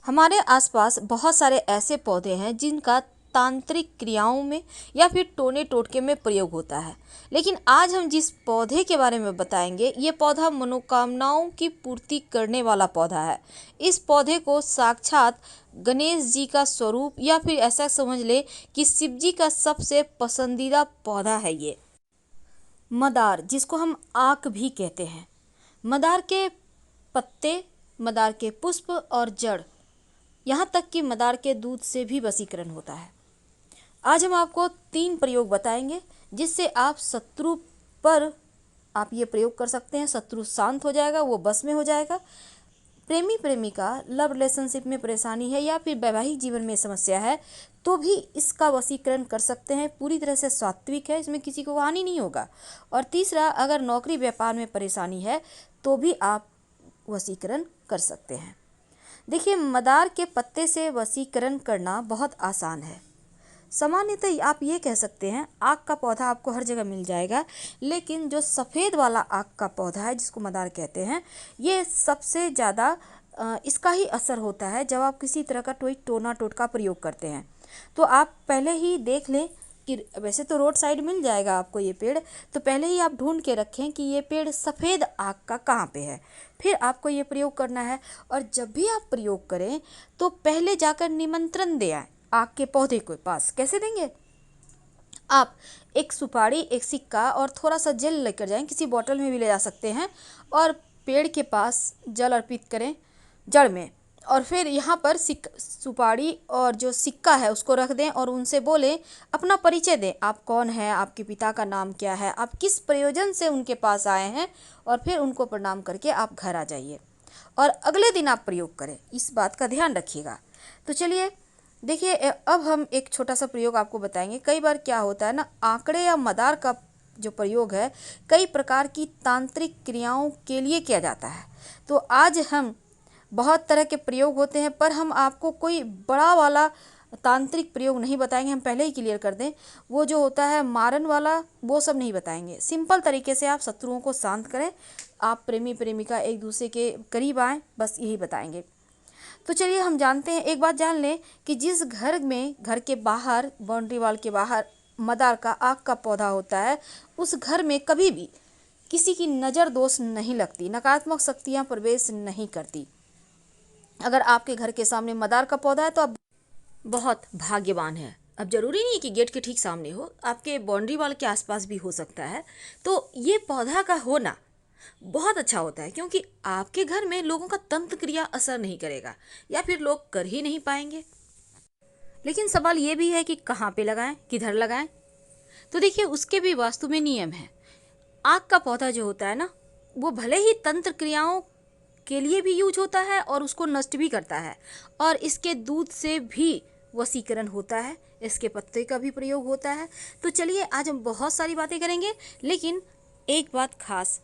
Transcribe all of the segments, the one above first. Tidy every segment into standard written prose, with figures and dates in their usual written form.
हमारे आसपास बहुत सारे ऐसे पौधे हैं जिनका तांत्रिक क्रियाओं में या फिर टोने टोटके में प्रयोग होता है। लेकिन आज हम जिस पौधे के बारे में बताएंगे, ये पौधा मनोकामनाओं की पूर्ति करने वाला पौधा है। इस पौधे को साक्षात गणेश जी का स्वरूप या फिर ऐसा समझ ले कि शिव जी का सबसे पसंदीदा पौधा है ये मदार, जिसको हम आक भी कहते हैं। मदार के पत्ते, मदार के पुष्प और जड़, यहाँ तक कि मदार के दूध से भी वशीकरण होता है। आज हम आपको 3 प्रयोग बताएंगे जिससे आप शत्रु पर आप ये प्रयोग कर सकते हैं। शत्रु शांत हो जाएगा, वो बस में हो जाएगा। प्रेमी प्रेमिका लव रिलेशनशिप में परेशानी है या फिर वैवाहिक जीवन में समस्या है तो भी इसका वशीकरण कर सकते हैं। पूरी तरह से सात्विक है, इसमें किसी को हानि नहीं होगा। और तीसरा, अगर नौकरी व्यापार में परेशानी है तो भी आप वशीकरण कर सकते हैं। देखिए, मदार के पत्ते से वशीकरण करना बहुत आसान है। सामान्यतः आप ये कह सकते हैं आक का पौधा आपको हर जगह मिल जाएगा, लेकिन जो सफ़ेद वाला आक का पौधा है जिसको मदार कहते हैं, ये सबसे ज़्यादा इसका ही असर होता है जब आप किसी तरह का कोई टोना टोटका प्रयोग करते हैं। तो आप पहले ही देख लें कि वैसे तो रोड साइड मिल जाएगा आपको ये पेड़, तो पहले ही आप ढूंढ के रखें कि ये पेड़ सफ़ेद आक का कहाँ पे है, फिर आपको ये प्रयोग करना है। और जब भी आप प्रयोग करें तो पहले जाकर निमंत्रण दे आए आक के पौधे के पास। कैसे देंगे? आप एक सुपारी, एक सिक्का और थोड़ा सा जल लेकर जाएं, किसी बोतल में भी ले जा सकते हैं, और पेड़ के पास जल अर्पित करें जड़ में। और फिर यहाँ पर सुपारी और जो सिक्का है उसको रख दें और उनसे बोलें, अपना परिचय दें, आप कौन हैं, आपके पिता का नाम क्या है, आप किस प्रयोजन से उनके पास आए हैं, और फिर उनको प्रणाम करके आप घर आ जाइए और अगले दिन आप प्रयोग करें। इस बात का ध्यान रखिएगा। तो चलिए देखिए, अब हम एक छोटा सा प्रयोग आपको बताएंगे। कई बार क्या होता है ना, आंकड़े या मदार का जो प्रयोग है कई प्रकार की तांत्रिक क्रियाओं के लिए किया जाता है। तो आज हम बहुत तरह के प्रयोग होते हैं, पर हम आपको कोई बड़ा वाला तांत्रिक प्रयोग नहीं बताएंगे। हम पहले ही क्लियर कर दें, वो जो होता है मारन वाला, वो सब नहीं बताएंगे। सिंपल तरीके से आप शत्रुओं को शांत करें, आप प्रेमी प्रेमिका एक दूसरे के करीब आएँ, बस यही बताएंगे। तो चलिए हम जानते हैं, एक बात जान लें कि जिस घर में, घर के बाहर, बाउंड्री वॉल के बाहर मदार का आक का पौधा होता है, उस घर में कभी भी किसी की नज़र दोष नहीं लगती, नकारात्मक शक्तियाँ प्रवेश नहीं करती। अगर आपके घर के सामने मदार का पौधा है तो आप बहुत भाग्यवान हैं। अब जरूरी नहीं कि गेट के ठीक सामने हो, आपके बाउंड्री वॉल के आसपास भी हो सकता है। तो ये पौधा का होना बहुत अच्छा होता है, क्योंकि आपके घर में लोगों का तंत्र क्रिया असर नहीं करेगा या फिर लोग कर ही नहीं पाएंगे। लेकिन सवाल ये भी है कि कहाँ पे लगाएं, किधर लगाएं। तो देखिए, उसके भी वास्तु में नियम है। आग का पौधा जो होता है ना, वो भले ही तंत्र क्रियाओं के लिए भी यूज होता है और उसको नष्ट भी करता है, और इसके दूध से भी वशीकरण होता है, इसके पत्ते का भी प्रयोग होता है। तो चलिए, आज हम बहुत सारी बातें करेंगे, लेकिन एक बात खास,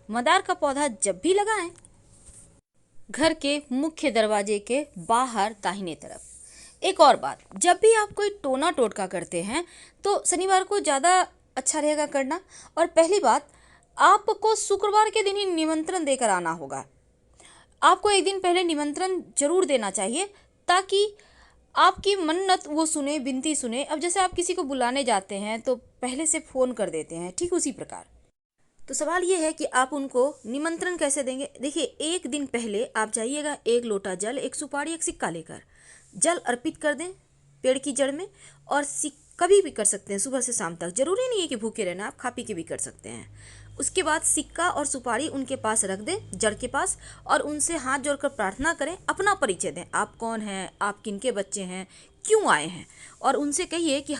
मदार का पौधा जब भी लगाएं, घर के मुख्य दरवाजे के बाहर दाहिने तरफ। एक और बात, जब भी आप कोई टोना टोटका करते हैं तो शनिवार को ज़्यादा अच्छा रहेगा करना। और पहली बात, आपको शुक्रवार के दिन ही निमंत्रण देकर आना होगा। आपको एक दिन पहले निमंत्रण जरूर देना चाहिए, ताकि आपकी मन्नत वो सुने, विनती सुने। अब जैसे आप किसी को बुलाने जाते हैं तो पहले से फ़ोन कर देते हैं, ठीक उसी प्रकार। तो सवाल ये है कि आप उनको निमंत्रण कैसे देंगे। देखिए, एक दिन पहले आप जाइएगा, 1 लोटा जल, 1 सुपारी, 1 सिक्का लेकर जल अर्पित कर दें पेड़ की जड़ में। और कभी भी कर सकते हैं, सुबह से शाम तक, जरूरी नहीं है कि भूखे रहना, आप खा पी के भी कर सकते हैं। उसके बाद सिक्का और सुपारी उनके पास रख दें, जड़ के पास, और उनसे हाथ जोड़कर प्रार्थना करें, अपना परिचय दें, आप कौन हैं, आप किनके बच्चे हैं, क्यों आए हैं, और उनसे कहिए कि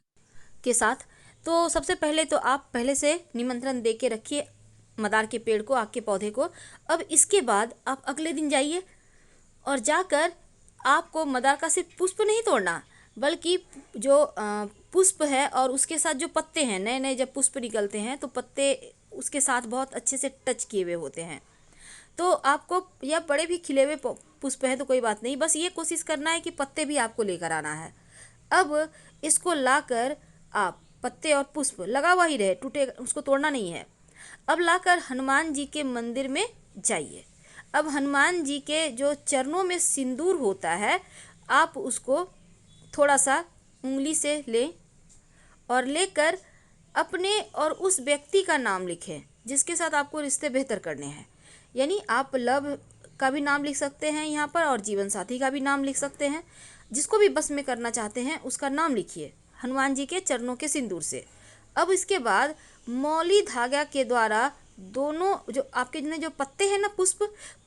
के साथ। तो सबसे पहले तो आप पहले से निमंत्रण दे के रखिए मदार के पेड़ को, आग के पौधे को। अब इसके बाद आप अगले दिन जाइए और जाकर आपको मदार का सिर्फ पुष्प नहीं तोड़ना, बल्कि जो पुष्प है और उसके साथ जो पत्ते हैं, नए नए जब पुष्प निकलते हैं तो पत्ते उसके साथ बहुत अच्छे से टच किए हुए होते हैं। तो आपको, या बड़े भी खिले हुए पुष्प हैं तो कोई बात नहीं, बस ये कोशिश करना है कि पत्ते भी आपको लेकर आना है। अब इसको लाकर आप, पत्ते और पुष्प लगा हुआ ही रहे, टूटे, उसको तोड़ना नहीं है। अब लाकर हनुमान जी के मंदिर में जाइए। अब हनुमान जी के जो चरणों में सिंदूर होता है, आप उसको थोड़ा सा उंगली से लें और लेकर अपने और उस व्यक्ति का नाम लिखें जिसके साथ आपको रिश्ते बेहतर करने हैं। यानी आप लव का भी नाम लिख सकते हैं यहाँ पर और जीवन साथी का भी नाम लिख सकते हैं। जिसको भी बस में करना चाहते हैं उसका नाम लिखिए हनुमान जी के चरणों के सिंदूर से। अब इसके बाद मौली धागा के द्वारा दोनों जो आपके जो पत्ते हैं ना,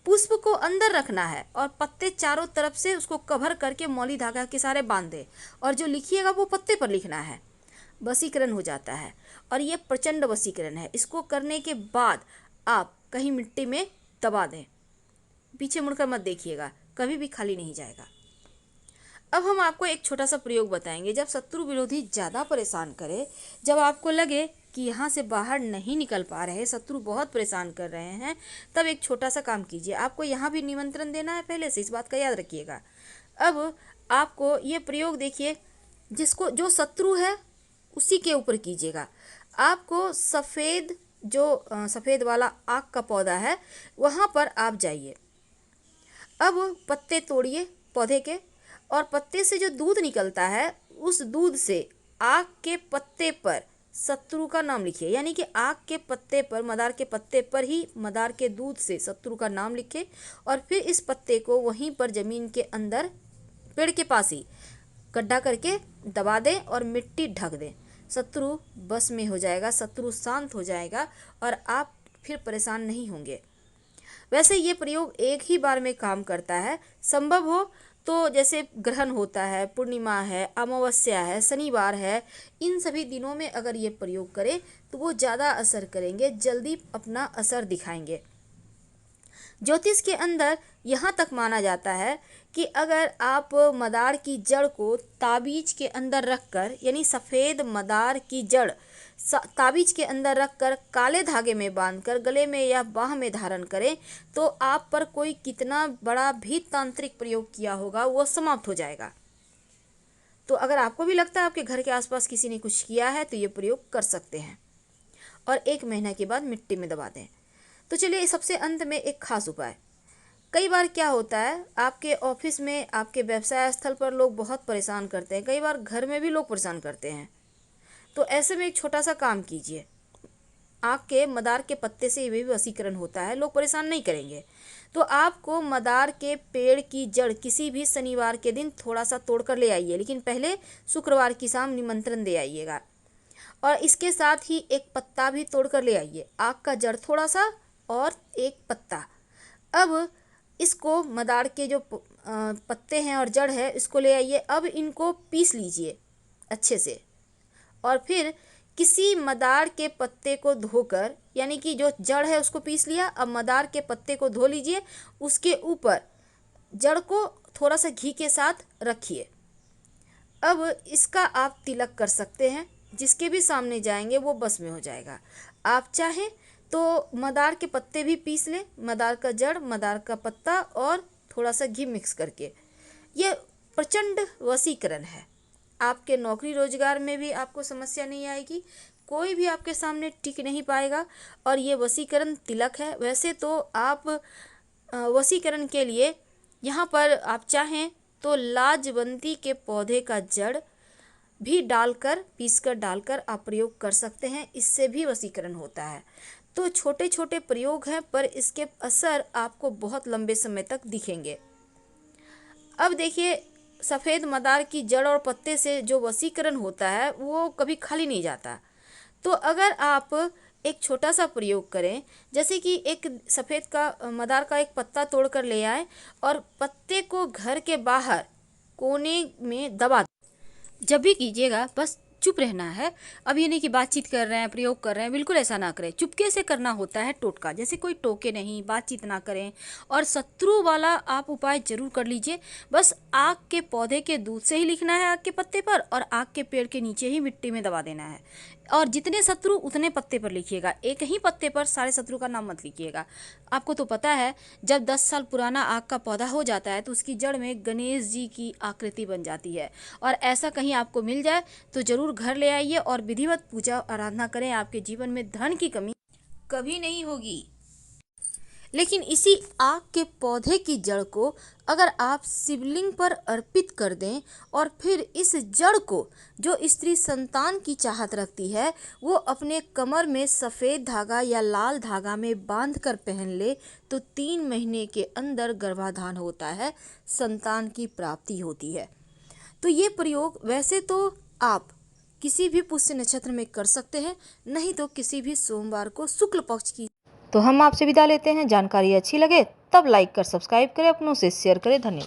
पुष्प को अंदर रखना है और पत्ते चारों तरफ से उसको कवर करके मौली धागा के सारे बांध दें और जो लिखिएगा वो पत्ते पर लिखना है। वशीकरण हो जाता है और ये प्रचंड वशीकरण है। इसको करने के बाद आप कहीं मिट्टी में दबा दें, पीछे मुड़कर मत देखिएगा, कभी भी खाली नहीं जाएगा। अब हम आपको एक छोटा सा प्रयोग बताएंगे। जब शत्रु विरोधी ज़्यादा परेशान करे, जब आपको लगे कि यहाँ से बाहर नहीं निकल पा रहे, शत्रु बहुत परेशान कर रहे हैं, तब एक छोटा सा काम कीजिए। आपको यहाँ भी निमंत्रण देना है पहले से, इस बात का याद रखिएगा। अब आपको ये प्रयोग देखिए, जिसको जो शत्रु है उसी के ऊपर कीजिएगा। आपको सफ़ेद वाला आक का पौधा है, वहाँ पर आप जाइए। अब पत्ते तोड़िए पौधे के और पत्ते से जो दूध निकलता है उस दूध से आक के पत्ते पर शत्रु का नाम लिखिए। यानी कि आक के पत्ते पर, मदार के पत्ते पर ही मदार के दूध से शत्रु का नाम लिखें और फिर इस पत्ते को वहीं पर ज़मीन के अंदर पेड़ के पास ही गड्ढा करके दबा दें और मिट्टी ढक दें। शत्रु बस में हो जाएगा, शत्रु शांत हो जाएगा और आप फिर परेशान नहीं होंगे। वैसे ये प्रयोग एक ही बार में काम करता है। संभव हो तो जैसे ग्रहण होता है, पूर्णिमा है, अमावस्या है, शनिवार है, इन सभी दिनों में अगर ये प्रयोग करें तो वो ज़्यादा असर करेंगे, जल्दी अपना असर दिखाएंगे। ज्योतिष के अंदर यहाँ तक माना जाता है कि अगर आप मदार की जड़ को ताबीज के अंदर रखकर, यानी सफ़ेद मदार की जड़ ताबीज के अंदर रखकर काले धागे में बांधकर गले में या बाह में धारण करें तो आप पर कोई कितना बड़ा भी तांत्रिक प्रयोग किया होगा वो समाप्त हो जाएगा। तो अगर आपको भी लगता है आपके घर के आसपास किसी ने कुछ किया है तो ये प्रयोग कर सकते हैं और 1 महीना के बाद मिट्टी में दबा दें। तो चलिए सबसे अंत में एक खास उपाय। कई बार क्या होता है, आपके ऑफिस में, आपके व्यवसाय स्थल पर लोग बहुत परेशान करते हैं, कई बार घर में भी लोग परेशान करते हैं। तो ऐसे में एक छोटा सा काम कीजिए। आक के मदार के पत्ते से भी वशीकरण होता है, लोग परेशान नहीं करेंगे। तो आपको मदार के पेड़ की जड़ किसी भी शनिवार के दिन थोड़ा सा तोड़ कर ले आइए, लेकिन पहले शुक्रवार की शाम निमंत्रण दे आइएगा और इसके साथ ही एक पत्ता भी तोड़ कर ले आइए, आक का जड़ थोड़ा सा और एक पत्ता। अब इसको मदार के जो पत्ते हैं और जड़ है इसको ले आइए। अब इनको पीस लीजिए अच्छे से और फिर किसी मदार के पत्ते को धोकर, यानी कि जो जड़ है उसको पीस लिया, अब मदार के पत्ते को धो लीजिए, उसके ऊपर जड़ को थोड़ा सा घी के साथ रखिए। अब इसका आप तिलक कर सकते हैं, जिसके भी सामने जाएंगे वो बस में हो जाएगा। आप चाहें तो मदार के पत्ते भी पीस लें, मदार का जड़, मदार का पत्ता और थोड़ा सा घी मिक्स करके। ये प्रचंड वशीकरण है। आपके नौकरी रोजगार में भी आपको समस्या नहीं आएगी, कोई भी आपके सामने टिक नहीं पाएगा और ये वशीकरण तिलक है। वैसे तो आप वशीकरण के लिए यहाँ पर आप चाहें तो लाजवंती के पौधे का जड़ भी डालकर, पीसकर डालकर आप प्रयोग कर सकते हैं, इससे भी वशीकरण होता है। तो छोटे छोटे प्रयोग हैं पर इसके असर आपको बहुत लंबे समय तक दिखेंगे। अब देखिए, सफ़ेद मदार की जड़ और पत्ते से जो वशीकरण होता है वो कभी खाली नहीं जाता। तो अगर आप एक छोटा सा प्रयोग करें, जैसे कि एक सफ़ेद का मदार का एक पत्ता तोड़ कर ले आए और पत्ते को घर के बाहर कोने में दबा दें। जब भी कीजिएगा बस चुप रहना है। अब ये नहीं कि बातचीत कर रहे हैं, प्रयोग कर रहे हैं, बिल्कुल ऐसा ना करें। चुपके से करना होता है टोटका, जैसे कोई टोके नहीं, बातचीत ना करें। और शत्रु वाला आप उपाय जरूर कर लीजिए। बस आक के पौधे के दूध से ही लिखना है आक के पत्ते पर और आक के पेड़ के नीचे ही मिट्टी में दबा देना है। और जितने शत्रु उतने पत्ते पर लिखिएगा, एक ही पत्ते पर सारे शत्रु का नाम मत लिखिएगा। आपको तो पता है जब 10 साल पुराना आक का पौधा हो जाता है तो उसकी जड़ में गणेश जी की आकृति बन जाती है। और ऐसा कहीं आपको मिल जाए तो जरूर घर ले आइए और विधिवत पूजा आराधना करें। आपके जीवन में धन की कमी कभी नहीं होगी। लेकिन इसी आक के पौधे की जड़ को अगर आप शिवलिंग पर अर्पित कर दें और फिर इस जड़ को जो स्त्री संतान की चाहत रखती है वो अपने कमर में सफ़ेद धागा या लाल धागा में बांध कर पहन ले तो 3 महीने के अंदर गर्भाधान होता है, संतान की प्राप्ति होती है। तो ये प्रयोग वैसे तो आप किसी भी पुष्य नक्षत्र में कर सकते हैं, नहीं तो किसी भी सोमवार को शुक्ल पक्ष की। तो हम आपसे विदा लेते हैं। जानकारी अच्छी लगे तब लाइक कर सब्सक्राइब करें, अपनों से शेयर करें। धन्यवाद।